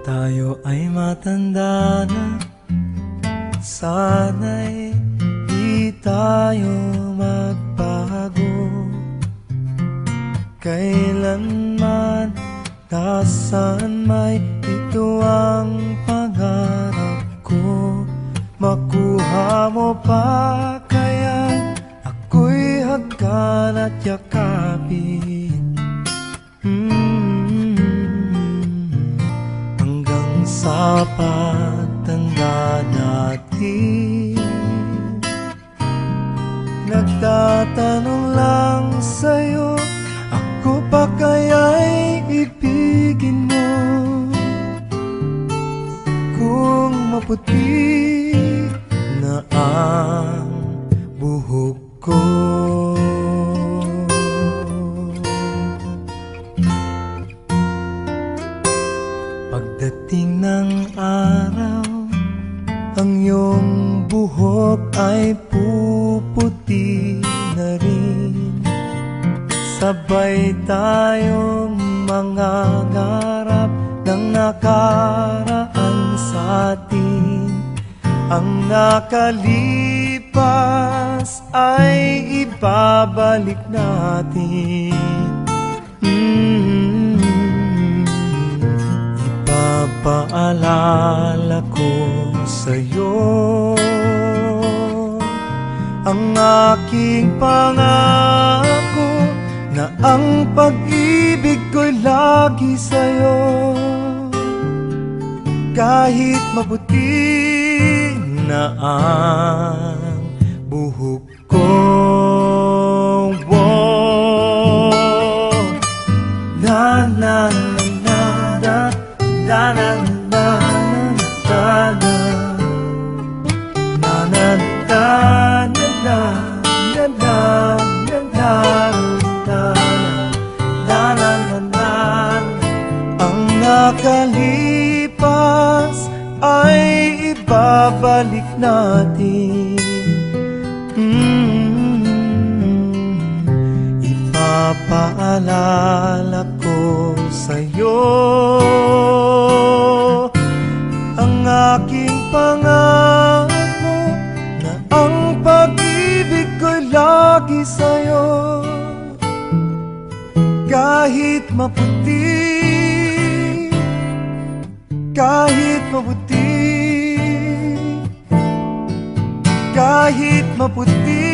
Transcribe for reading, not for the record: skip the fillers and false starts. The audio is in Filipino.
tayo ay matanda na, sana'y di tayo magbago. Kailanman, nasaan may ito ang pangarap ko. Makuha mo pa kaya ako'y hagkan at yakapin. Hanggang sa pagtanda natin, nagtatanong lang sa'yo, ako pa kaya'y ibigin mo? Kung maputi na ang buhok ko, pagdating ng araw, ang iyong buhok ay puputi na rin. Sabay tayong mangangarap ng nakaraan sa atin. Ang nakalipas ay ibabalik natin. Ipapaalala ko sa'yo ang aking pangako, na ang pag-ibig ko'y lagi sa'yo. Kahit maputi na ang buhok ko, na na na na na na na na na na na ang nakalipas ay ibabalik natin. Ipapaalala ko sa'yo ang aking pangako, na ang pag-ibig ko'y lagi sa'yo. Kahit maputi, kahit maputi, kahit maputi